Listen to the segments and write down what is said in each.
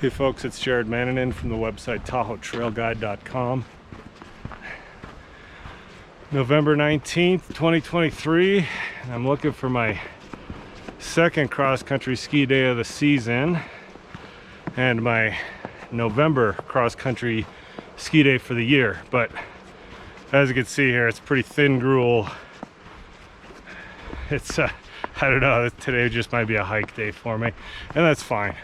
Hey folks, it's Jared Manninen from the website TahoeTrailGuide.com. November 19th, 2023, and I'm looking for my second cross-country ski day of the season and my November cross-country ski day for the year. But as you can see here, it's pretty thin gruel. It's I don't know, today just might be a hike day for me, and that's fine.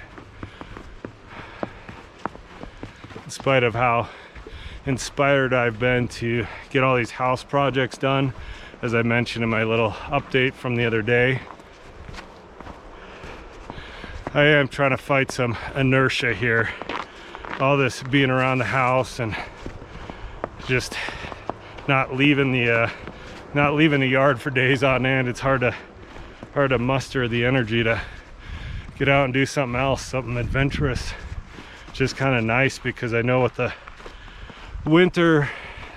In spite of how inspired I've been to get all these house projects done, as I mentioned in my little update from the other day, I am trying to fight some inertia here. All this being around the house and just not leaving the yard for days on end. It's hard to muster the energy to get out and do something else, something adventurous. Just kind of nice because I know what the winter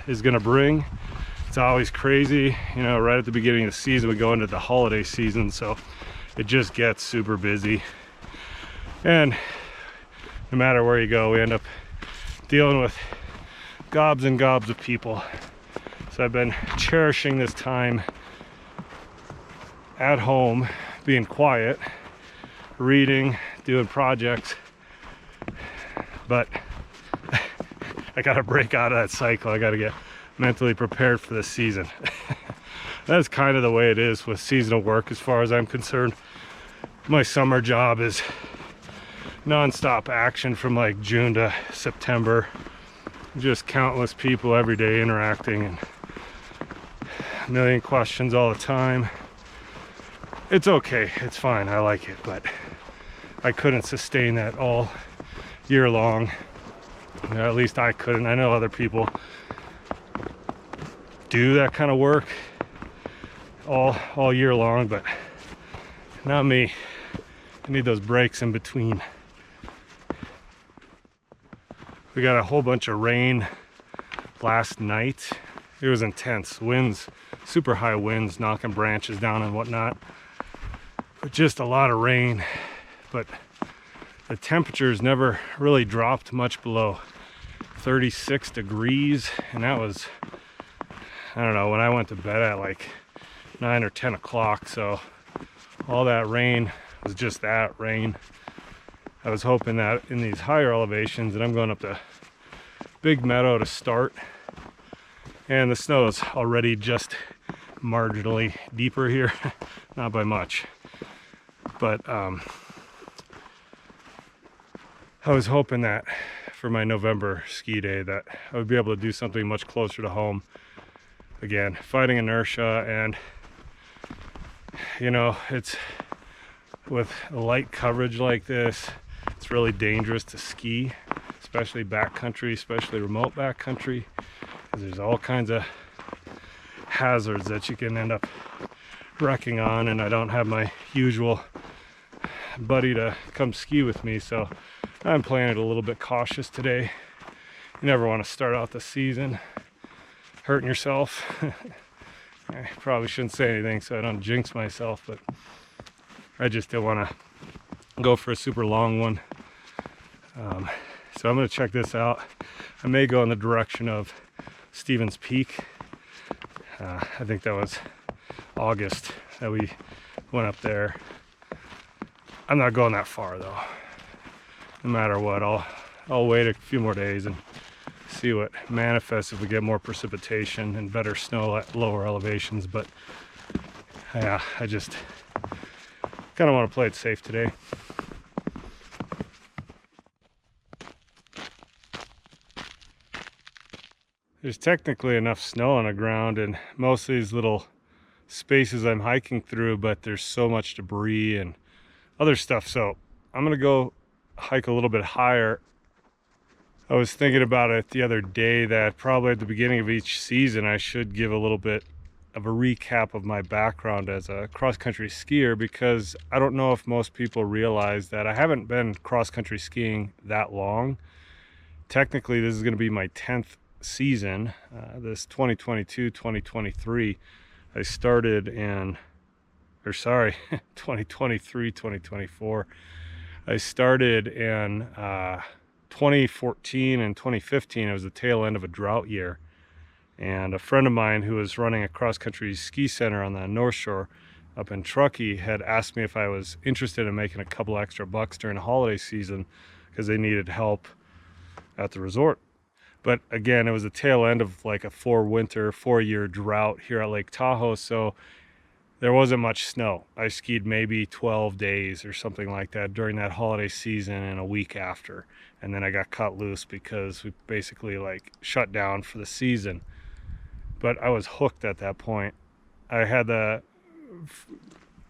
is gonna bring. It's always crazy, you know, right at the beginning of the season we go into the holiday season, so it just gets super busy. And no matter where you go, we end up dealing with gobs and gobs of people. So I've been cherishing this time at home, being quiet, reading, doing projects. But I gotta break out of that cycle. I gotta get mentally prepared for this season. That's kind of the way it is with seasonal work as far as I'm concerned. My summer job is non-stop action from like June to September. Just countless people every day interacting and a million questions all the time. It's okay, it's fine, I like it, but I couldn't sustain that all year long. You know, at least I couldn't. I know other people do that kind of work all year long, but not me. I need those breaks in between. We got a whole bunch of rain last night. It was intense. Winds, super high winds, knocking branches down and whatnot. But just a lot of rain. But the temperatures never really dropped much below 36 degrees, and that was, I don't know, when I went to bed at like 9 or 10 o'clock. So all that rain was just that rain. I was hoping that in these higher elevations, and I'm going up to Big Meadow to start, and the snow is already just marginally deeper here, not by much, but I was hoping that for my November ski day that I would be able to do something much closer to home. Again, fighting inertia, and you know, it's with light coverage like this, it's really dangerous to ski, especially backcountry, especially remote backcountry, because there's all kinds of hazards that you can end up wrecking on, and I don't have my usual buddy to come ski with me, so I'm playing it a little bit cautious today. You never want to start out the season hurting yourself. I probably shouldn't say anything so I don't jinx myself, but I just didn't want to go for a super long one. So I'm going to check this out. I may go in the direction of Stevens Peak. I think that was August that we went up there. I'm not going that far though. No matter what, I'll wait a few more days and see what manifests if we get more precipitation and better snow at lower elevations. But yeah, I just kind of want to play it safe today. There's technically enough snow on the ground in most of these little spaces I'm hiking through, but there's so much debris and other stuff. So I'm gonna go hike a little bit higher. I was thinking about it the other day that probably at the beginning of each season I should give a little bit of a recap of my background as a cross-country skier, because I don't know if most people realize that I haven't been cross-country skiing that long. Technically this is going to be my 10th season, this 2022-2023. I started in, or sorry, 2023-2024. I started in 2014 and 2015. It was the tail end of a drought year. And a friend of mine who was running a cross-country ski center on the North Shore up in Truckee had asked me if I was interested in making a couple extra bucks during the holiday season because they needed help at the resort. But again, it was the tail end of like a 4-year drought here at Lake Tahoe, so there wasn't much snow. I skied maybe 12 days or something like that during that holiday season and a week after. And then I got cut loose because we basically like shut down for the season. But I was hooked at that point. I had the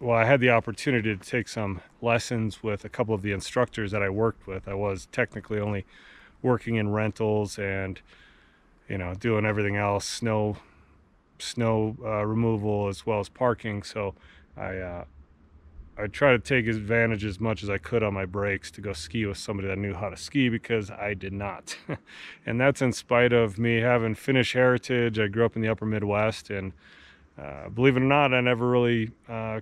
opportunity to take some lessons with a couple of the instructors that I worked with. I was technically only working in rentals and, you know, doing everything else, snow removal as well as parking. So I tried to take advantage as much as I could on my breaks to go ski with somebody that knew how to ski, because I did not. And that's in spite of me having Finnish heritage. I grew up in the upper Midwest, and believe it or not, I never really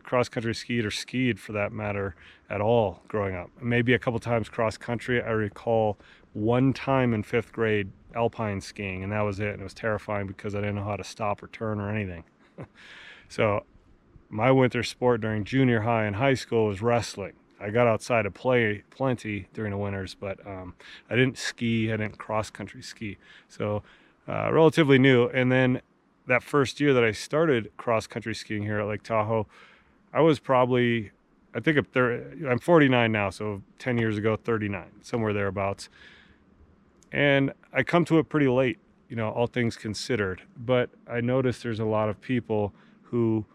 cross-country skied, or skied for that matter, at all growing up. Maybe a couple times cross-country. I recall one time in 5th grade alpine skiing, and that was it. And it was terrifying because I didn't know how to stop or turn or anything. So my winter sport during junior high and high school was wrestling. I got outside to play plenty during the winters, but I didn't ski. I didn't cross-country ski. So relatively new. And then that first year that I started cross-country skiing here at Lake Tahoe, I was probably, I think I'm 49 now, so 10 years ago, 39, somewhere thereabouts. And I come to it pretty late, you know, all things considered. But I noticed there's a lot of people who,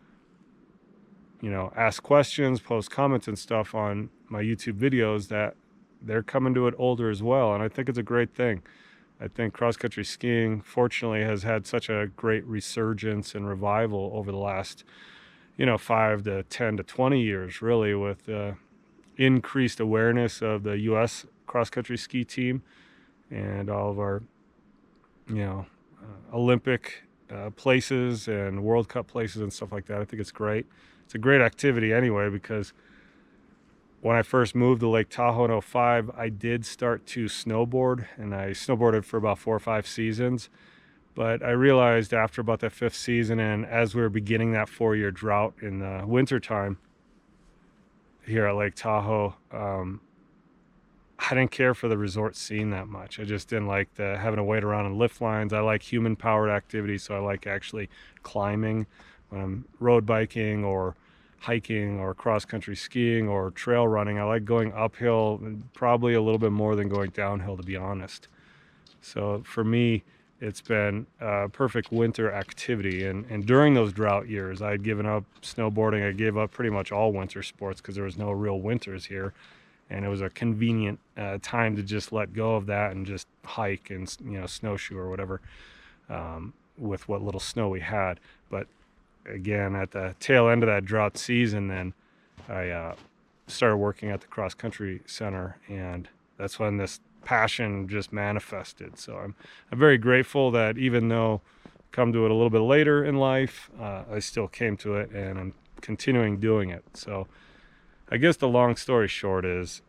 you know, ask questions, post comments and stuff on my YouTube videos that they're coming to it older as well. And I think it's a great thing. I think cross-country skiing, fortunately, has had such a great resurgence and revival over the last, you know, 5 to 10 to 20 years, really, with increased awareness of the U.S. cross-country ski team and all of our, you know, Olympic places and World Cup places and stuff like that. I think it's great. It's a great activity anyway, because when I first moved to Lake Tahoe in 2005, I did start to snowboard, and I snowboarded for about 4 or 5 seasons. But I realized after about that 5th season, and as we were beginning that 4-year drought in the wintertime here at Lake Tahoe, I didn't care for the resort scene that much. I just didn't like having to wait around in lift lines. I like human-powered activities, so I like actually climbing when I'm road biking or hiking or cross-country skiing or trail running. I like going uphill, probably a little bit more than going downhill, to be honest. So for me, it's been a perfect winter activity. And during those drought years, I'd given up snowboarding. I gave up pretty much all winter sports because there was no real winters here. And it was a convenient time to just let go of that and just hike and, you know, snowshoe or whatever with what little snow we had. But again, at the tail end of that drought season, then I started working at the cross country center, and that's when this passion just manifested. So I'm very grateful that even though I come to it a little bit later in life, I still came to it, and I'm continuing doing it. So I guess the long story short is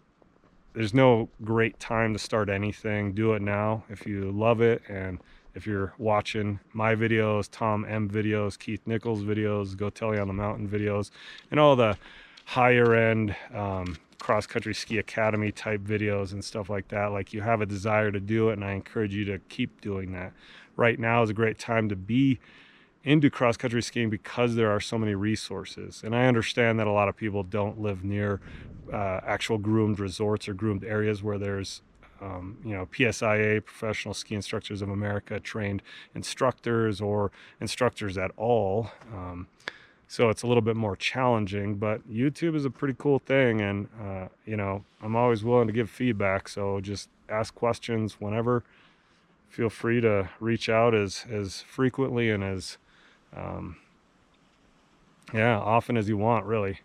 there's no great time to start anything. Do it now if you love it, and if you're watching my videos, Tom M videos, Keith Nichols videos, Go Telly on the Mountain videos, and all the higher end cross-country ski academy type videos and stuff like that, like you have a desire to do it, and I encourage you to keep doing that. Right now is a great time to be into cross-country skiing because there are so many resources. And I understand that a lot of people don't live near actual groomed resorts or groomed areas where there's you know, PSIA, Professional Ski Instructors of America, trained instructors or instructors at all. So it's a little bit more challenging, but YouTube is a pretty cool thing. And, you know, I'm always willing to give feedback. So just ask questions whenever. Feel free to reach out as frequently and as, often as you want, really.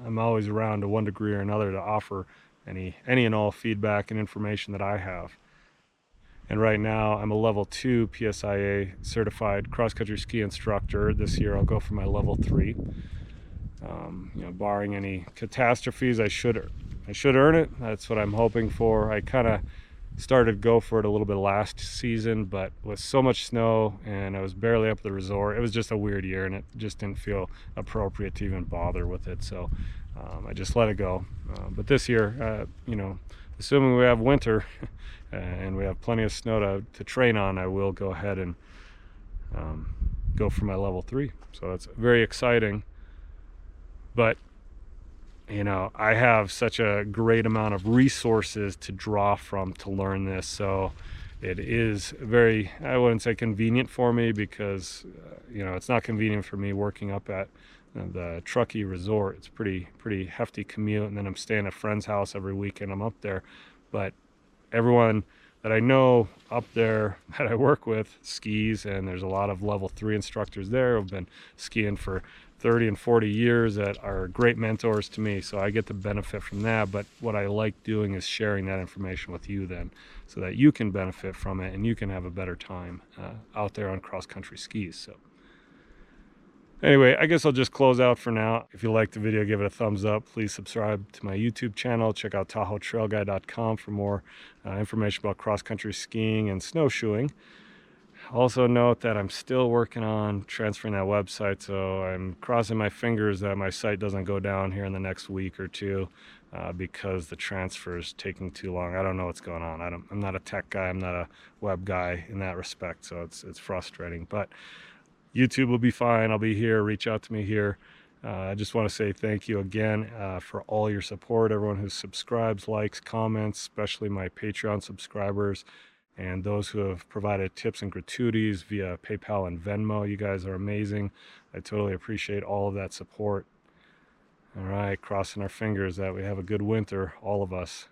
I'm always around to one degree or another to offer any and all feedback and information that I have. And right now I'm a level 2 PSIA certified cross-country ski instructor. This year I'll go for my level 3. You know, barring any catastrophes, I should I should earn it. That's what I'm hoping for. I kind of started to go for it a little bit last season, but with so much snow and I was barely up at the resort, it was just a weird year, and it just didn't feel appropriate to even bother with it. So I just let it go. But this year, you know, assuming we have winter and we have plenty of snow to train on, I will go ahead and go for my level 3. So that's very exciting. But you know, I have such a great amount of resources to draw from to learn this. So it is very, I wouldn't say convenient for me, because you know, it's not convenient for me working up at the Truckee Resort. It's pretty hefty commute, and then I'm staying at a friend's house every weekend. I'm up there, but everyone that I know up there that I work with skis, and there's a lot of level 3 instructors there who've been skiing for 30 and 40 years that are great mentors to me. So I get the benefit from that. But what I like doing is sharing that information with you then, so that you can benefit from it and you can have a better time out there on cross-country skis. So anyway, I guess I'll just close out for now. If you liked the video, give it a thumbs up. Please subscribe to my YouTube channel. Check out TahoeTrailGuide.com for more information about cross-country skiing and snowshoeing. Also note that I'm still working on transferring that website, so I'm crossing my fingers that my site doesn't go down here in the next week or two, because the transfer is taking too long. I don't know what's going on. I'm not a tech guy. I'm not a web guy in that respect, so it's frustrating. But YouTube will be fine. I'll be here. Reach out to me here. I just want to say thank you again for all your support, everyone who subscribes, likes, comments, especially my Patreon subscribers, and those who have provided tips and gratuities via PayPal and Venmo. You guys are amazing. I totally appreciate all of that support. All right, crossing our fingers that we have a good winter, all of us.